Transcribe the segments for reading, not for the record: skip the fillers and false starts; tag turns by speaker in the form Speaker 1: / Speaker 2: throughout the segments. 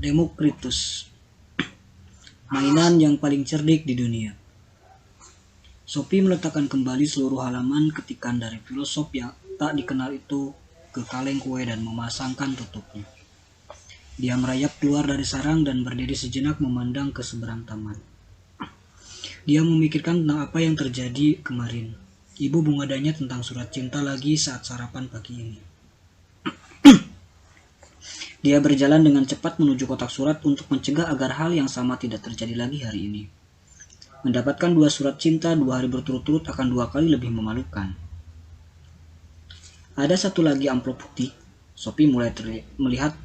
Speaker 1: Demokritus, mainan yang paling cerdik di dunia. Sophie meletakkan kembali seluruh halaman ketikan dari filosof yang tak dikenal itu ke kaleng kue dan memasangkan tutupnya. Dia merayap keluar dari sarang dan berdiri sejenak memandang ke seberang taman. Dia memikirkan tentang apa yang terjadi kemarin. Ibu mengadanya tentang surat cinta lagi saat sarapan pagi ini. Dia berjalan dengan cepat menuju kotak surat untuk mencegah agar hal yang sama tidak terjadi lagi hari ini. Mendapatkan 2 surat cinta 2 hari berturut-turut akan 2 kali lebih memalukan. Ada satu lagi amplop putih. Sophie mulai melihat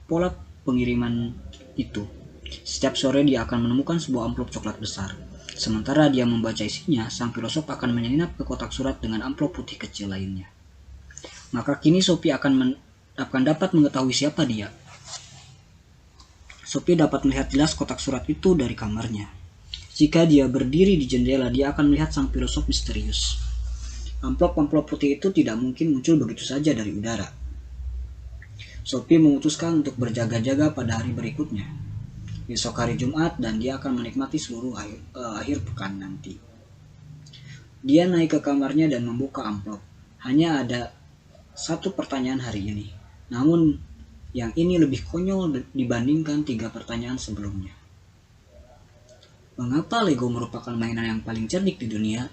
Speaker 1: pola pengiriman itu. Setiap sore dia akan menemukan sebuah amplop coklat besar. Sementara dia membaca isinya, sang filosof akan menyelinap ke kotak surat dengan amplop putih kecil lainnya. Maka kini Sophie akan dapat mengetahui siapa dia. Sophie dapat melihat jelas kotak surat itu dari kamarnya. Jika dia berdiri di jendela, dia akan melihat sang filosof misterius. Amplop-amplop putih itu tidak mungkin muncul begitu saja dari udara. Sophie memutuskan untuk berjaga-jaga pada hari berikutnya, besok hari Jumat, dan dia akan menikmati seluruh akhir pekan nanti. Dia naik ke kamarnya dan membuka amplop. Hanya ada satu pertanyaan hari ini. Namun, yang ini lebih konyol dibandingkan 3 pertanyaan sebelumnya. Mengapa Lego merupakan mainan yang paling cerdik di dunia?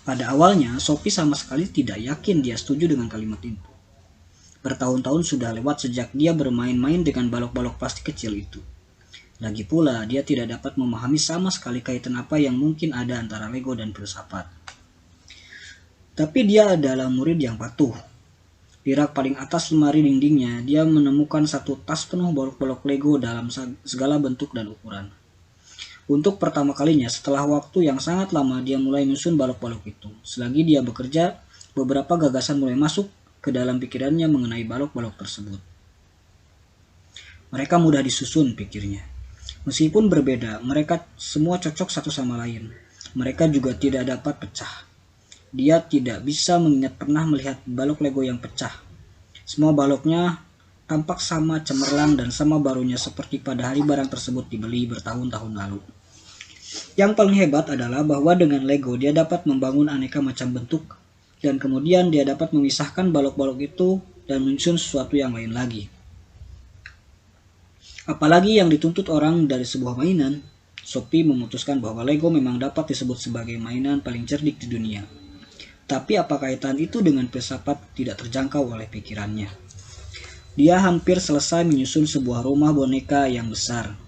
Speaker 1: Pada awalnya, Sophie sama sekali tidak yakin dia setuju dengan kalimat itu. Bertahun-tahun sudah lewat sejak dia bermain-main dengan balok-balok plastik kecil itu. Lagi pula, dia tidak dapat memahami sama sekali kaitan apa yang mungkin ada antara Lego dan filsafat. Tapi dia adalah murid yang patuh. Di rak paling atas lemari dindingnya, dia menemukan satu tas penuh balok-balok Lego dalam segala bentuk dan ukuran. Untuk pertama kalinya setelah waktu yang sangat lama, dia mulai menyusun balok-balok itu. Selagi dia bekerja, beberapa gagasan mulai masuk ke dalam pikirannya mengenai balok-balok tersebut. Mereka mudah disusun, pikirnya. Meskipun berbeda, mereka semua cocok satu sama lain. Mereka juga tidak dapat pecah. Dia tidak bisa mengingat pernah melihat balok Lego yang pecah. Semua baloknya tampak sama cemerlang dan sama barunya seperti pada hari barang tersebut dibeli bertahun-tahun lalu. Yang paling hebat adalah bahwa dengan Lego dia dapat membangun aneka macam bentuk, dan kemudian dia dapat memisahkan balok-balok itu dan menyusun sesuatu yang lain lagi. Apalagi yang dituntut orang dari sebuah mainan, Sophie memutuskan bahwa Lego memang dapat disebut sebagai mainan paling cerdik di dunia. Tapi apa kaitan itu dengan filsafat tidak terjangkau oleh pikirannya. Dia hampir selesai menyusun sebuah rumah boneka yang besar.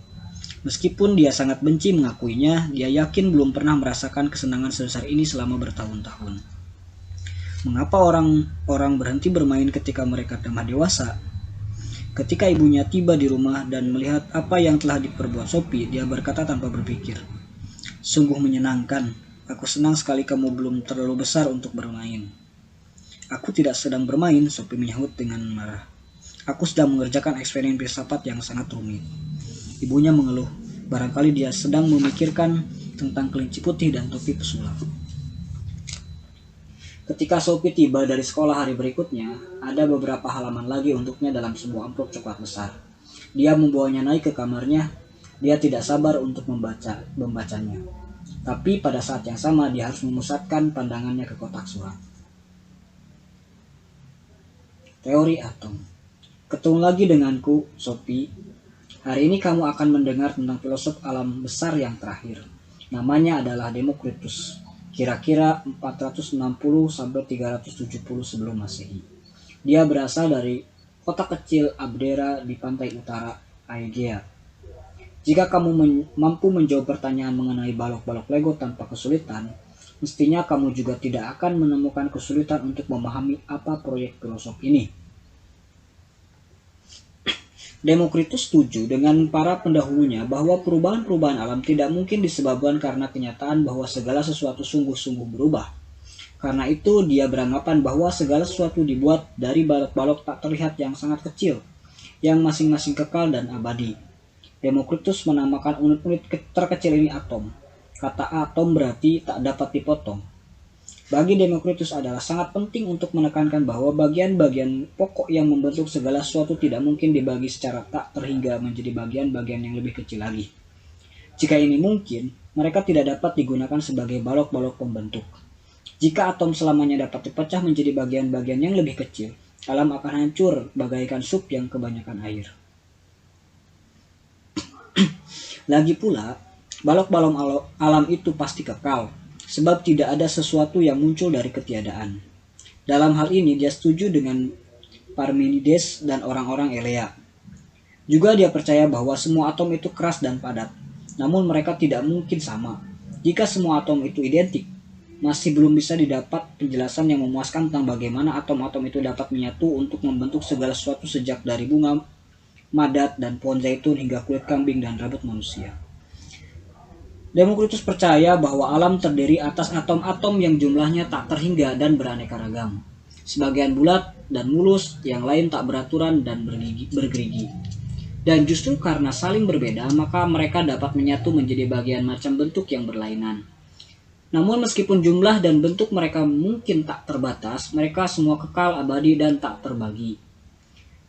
Speaker 1: Meskipun dia sangat benci mengakuinya, dia yakin belum pernah merasakan kesenangan sebesar ini selama bertahun-tahun. Mengapa orang berhenti bermain ketika mereka telah dewasa? Ketika ibunya tiba di rumah dan melihat apa yang telah diperbuat Sophie, dia berkata tanpa berpikir, "Sungguh menyenangkan. Aku senang sekali kamu belum terlalu besar untuk bermain." "Aku tidak sedang bermain," Sophie menyahut dengan marah. "Aku sedang mengerjakan eksperimen filsafat yang sangat rumit." Ibunya mengeluh. Barangkali dia sedang memikirkan tentang kelinci putih dan topi pesulap. Ketika Sophie tiba dari sekolah hari berikutnya, ada beberapa halaman lagi untuknya dalam sebuah amplop coklat besar. Dia membawanya naik ke kamarnya. Dia tidak sabar untuk membacanya. Tapi pada saat yang sama dia harus memusatkan pandangannya ke kotak surat. Teori atom. Ketemu lagi denganku, Sophie. Hari ini kamu akan mendengar tentang filosof alam besar yang terakhir. Namanya adalah Demokritus. Kira-kira 460-370 sebelum Masehi. Dia berasal dari kota kecil Abdera di pantai utara Aegea. Jika kamu mampu menjawab pertanyaan mengenai balok-balok Lego tanpa kesulitan, mestinya kamu juga tidak akan menemukan kesulitan untuk memahami apa proyek filosof ini. Demokritus setuju dengan para pendahulunya bahwa perubahan-perubahan alam tidak mungkin disebabkan karena kenyataan bahwa segala sesuatu sungguh-sungguh berubah. Karena itu, dia beranggapan bahwa segala sesuatu dibuat dari balok-balok tak terlihat yang sangat kecil, yang masing-masing kekal dan abadi. Demokritus menamakan unit-unit terkecil ini atom. Kata atom berarti tak dapat dipotong. Bagi Demokritus adalah sangat penting untuk menekankan bahwa bagian-bagian pokok yang membentuk segala sesuatu tidak mungkin dibagi secara tak terhingga menjadi bagian-bagian yang lebih kecil lagi. Jika ini mungkin, mereka tidak dapat digunakan sebagai balok-balok pembentuk. Jika atom selamanya dapat dipecah menjadi bagian-bagian yang lebih kecil, alam akan hancur bagaikan sup yang kebanyakan air. Lagi pula, balok-balok alam itu pasti kekal, sebab tidak ada sesuatu yang muncul dari ketiadaan. Dalam hal ini dia setuju dengan Parmenides dan orang-orang Elea. Juga dia percaya bahwa semua atom itu keras dan padat, namun mereka tidak mungkin sama. Jika semua atom itu identik, masih belum bisa didapat penjelasan yang memuaskan tentang bagaimana atom-atom itu dapat menyatu untuk membentuk segala sesuatu sejak dari bunga, madat, dan pohon zaitun hingga kulit kambing dan rambut manusia. Demokritus percaya bahwa alam terdiri atas atom-atom yang jumlahnya tak terhingga dan beraneka ragam. Sebagian bulat dan mulus, yang lain tak beraturan dan bergerigi. Dan justru karena saling berbeda, maka mereka dapat menyatu menjadi bagian macam bentuk yang berlainan. Namun meskipun jumlah dan bentuk mereka mungkin tak terbatas, mereka semua kekal, abadi, dan tak terbagi.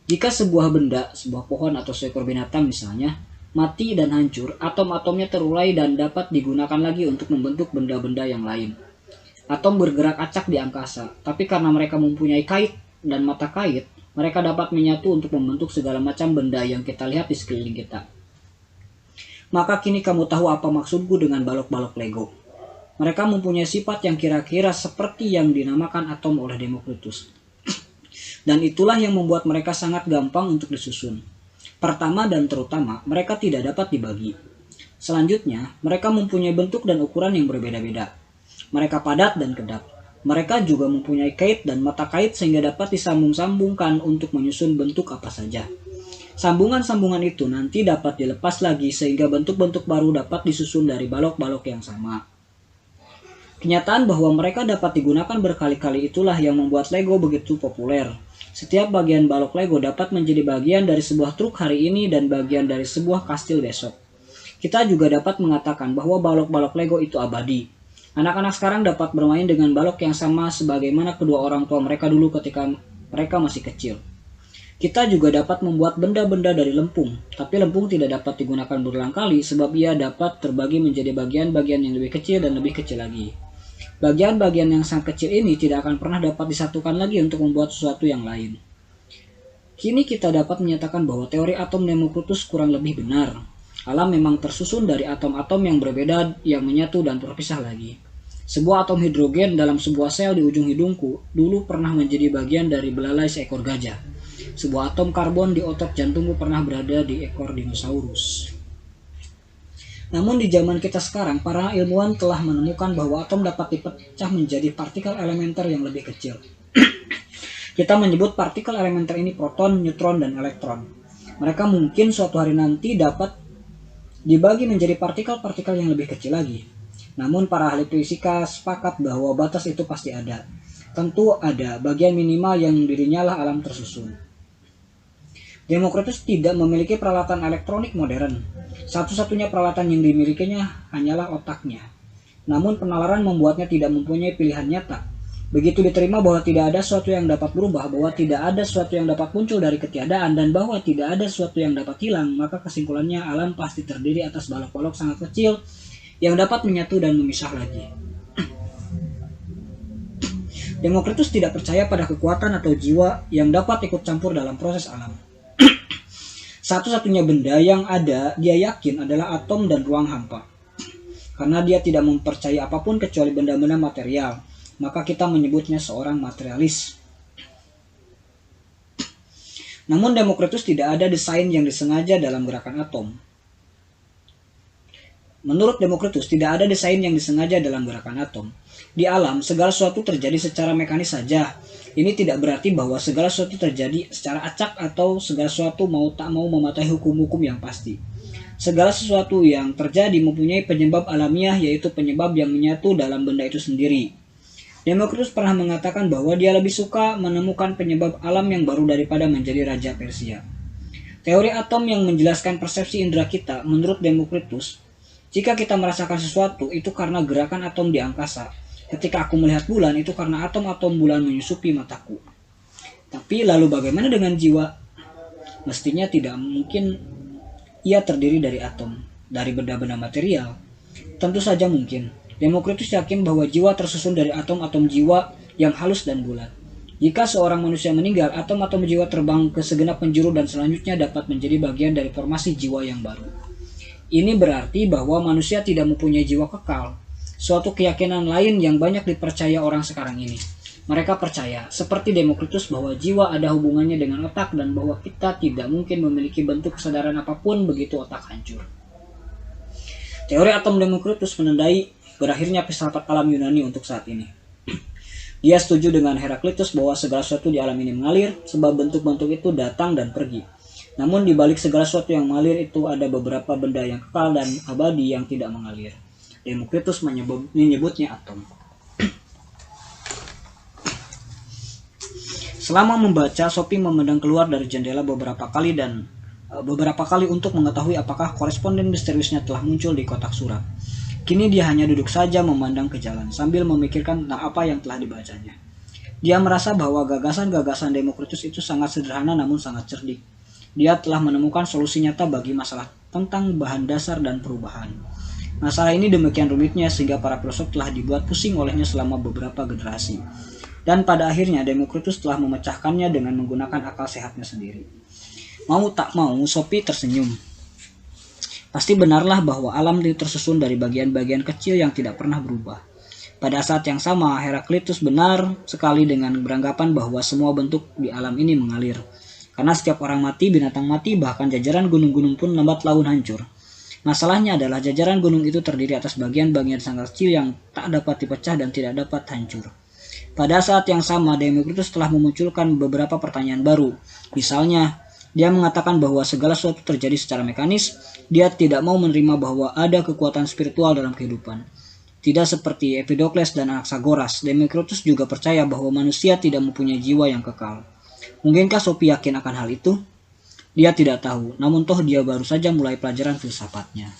Speaker 1: Jika sebuah benda, sebuah pohon atau seekor binatang misalnya, mati dan hancur, atom-atomnya terurai dan dapat digunakan lagi untuk membentuk benda-benda yang lain. Atom bergerak acak di angkasa, tapi karena mereka mempunyai kait dan mata kait, mereka dapat menyatu untuk membentuk segala macam benda yang kita lihat di sekeliling kita. Maka kini kamu tahu apa maksudku dengan balok-balok Lego. Mereka mempunyai sifat yang kira-kira seperti yang dinamakan atom oleh Demokritus. Dan itulah yang membuat mereka sangat gampang untuk disusun. Pertama dan terutama, mereka tidak dapat dibagi. Selanjutnya, mereka mempunyai bentuk dan ukuran yang berbeda-beda. Mereka padat dan kedap. Mereka juga mempunyai kait dan mata kait sehingga dapat disambung-sambungkan untuk menyusun bentuk apa saja. Sambungan-sambungan itu nanti dapat dilepas lagi sehingga bentuk-bentuk baru dapat disusun dari balok-balok yang sama. Kenyataan bahwa mereka dapat digunakan berkali-kali itulah yang membuat Lego begitu populer. Setiap bagian balok Lego dapat menjadi bagian dari sebuah truk hari ini dan bagian dari sebuah kastil besok. Kita juga dapat mengatakan bahwa balok-balok Lego itu abadi. Anak-anak sekarang dapat bermain dengan balok yang sama sebagaimana kedua orang tua mereka dulu ketika mereka masih kecil. Kita juga dapat membuat benda-benda dari lempung, tapi lempung tidak dapat digunakan berulang kali sebab ia dapat terbagi menjadi bagian-bagian yang lebih kecil dan lebih kecil lagi. Bagian-bagian yang sangat kecil ini tidak akan pernah dapat disatukan lagi untuk membuat sesuatu yang lain. Kini kita dapat menyatakan bahwa teori atom Demokritus kurang lebih benar. Alam memang tersusun dari atom-atom yang berbeda yang menyatu dan terpisah lagi. Sebuah atom hidrogen dalam sebuah sel di ujung hidungku dulu pernah menjadi bagian dari belalai seekor gajah. Sebuah atom karbon di otot jantungku pernah berada di ekor dinosaurus. Namun di zaman kita sekarang, para ilmuwan telah menemukan bahwa atom dapat dipecah menjadi partikel elementer yang lebih kecil. Kita menyebut partikel elementer ini proton, neutron, dan elektron. Mereka mungkin suatu hari nanti dapat dibagi menjadi partikel-partikel yang lebih kecil lagi. Namun para ahli fisika sepakat bahwa batas itu pasti ada. Tentu ada bagian minimal yang dirinya lah alam tersusun. Demokritus tidak memiliki peralatan elektronik modern. Satu-satunya peralatan yang dimilikinya hanyalah otaknya. Namun penalaran membuatnya tidak mempunyai pilihan nyata. Begitu diterima bahwa tidak ada sesuatu yang dapat berubah, bahwa tidak ada sesuatu yang dapat muncul dari ketiadaan, dan bahwa tidak ada sesuatu yang dapat hilang, maka kesimpulannya alam pasti terdiri atas balok-balok sangat kecil yang dapat menyatu dan memisah lagi. Demokritus tidak percaya pada kekuatan atau jiwa yang dapat ikut campur dalam proses alam. Satu-satunya benda yang ada dia yakin adalah atom dan ruang hampa. Karena dia tidak mempercayai apapun kecuali benda-benda material, maka kita menyebutnya seorang materialis. Namun Demokritus tidak ada desain yang disengaja dalam gerakan atom. Menurut Demokritus tidak ada desain yang disengaja dalam gerakan atom. Di alam, segala sesuatu terjadi secara mekanis saja. Ini tidak berarti bahwa segala sesuatu terjadi secara acak atau segala sesuatu mau tak mau mematuhi hukum-hukum yang pasti. Segala sesuatu yang terjadi mempunyai penyebab alamiah, yaitu penyebab yang menyatu dalam benda itu sendiri. Demokritus pernah mengatakan bahwa dia lebih suka menemukan penyebab alam yang baru daripada menjadi raja Persia. Teori atom yang menjelaskan persepsi indera kita, menurut Demokritus, jika kita merasakan sesuatu itu karena gerakan atom di angkasa. Ketika aku melihat bulan, itu karena atom-atom bulan menyusupi mataku. Tapi lalu bagaimana dengan jiwa? Mestinya tidak mungkin ia terdiri dari atom, dari benda-benda material. Tentu saja mungkin. Demokritus yakin bahwa jiwa tersusun dari atom-atom jiwa yang halus dan bulat. Jika seorang manusia meninggal, atom-atom jiwa terbang ke segenap penjuru dan selanjutnya dapat menjadi bagian dari formasi jiwa yang baru. Ini berarti bahwa manusia tidak mempunyai jiwa kekal, suatu keyakinan lain yang banyak dipercaya orang sekarang ini. Mereka percaya, seperti Demokritus, bahwa jiwa ada hubungannya dengan otak dan bahwa kita tidak mungkin memiliki bentuk kesadaran apapun begitu otak hancur. Teori atom Demokritus menandai berakhirnya filsafat alam Yunani untuk saat ini. Dia setuju dengan Heraklitus bahwa segala sesuatu di alam ini mengalir, sebab bentuk-bentuk itu datang dan pergi. Namun di balik segala sesuatu yang mengalir itu ada beberapa benda yang kekal dan abadi yang tidak mengalir. Demokritus menyebutnya atom. Selama membaca, Sophie memandang keluar dari jendela beberapa kali untuk mengetahui apakah koresponden misteriusnya telah muncul di kotak surat. Kini dia hanya duduk saja memandang ke jalan sambil memikirkan tentang apa yang telah dibacanya. Dia merasa bahwa gagasan-gagasan Demokritus itu sangat sederhana namun sangat cerdik. Dia telah menemukan solusi nyata bagi masalah tentang bahan dasar dan perubahan. Masalah ini demikian rumitnya sehingga para filosof telah dibuat pusing olehnya selama beberapa generasi. Dan pada akhirnya Demokritus telah memecahkannya dengan menggunakan akal sehatnya sendiri. Mau tak mau, Sophie tersenyum. Pasti benarlah bahwa alam itu tersusun dari bagian-bagian kecil yang tidak pernah berubah. Pada saat yang sama, Heraklitus benar sekali dengan beranggapan bahwa semua bentuk di alam ini mengalir. Karena setiap orang mati, binatang mati, bahkan jajaran gunung-gunung pun lambat laun hancur. Masalahnya adalah jajaran gunung itu terdiri atas bagian-bagian sangat kecil yang tak dapat dipecah dan tidak dapat hancur. Pada saat yang sama, Demokritus telah memunculkan beberapa pertanyaan baru. Misalnya, dia mengatakan bahwa segala sesuatu terjadi secara mekanis. Dia tidak mau menerima bahwa ada kekuatan spiritual dalam kehidupan. Tidak seperti Empedokles dan Anaxagoras, Demokritus juga percaya bahwa manusia tidak mempunyai jiwa yang kekal. Mungkinkah Sophie yakin akan hal itu? Dia tidak tahu, namun toh dia baru saja mulai pelajaran filsafatnya.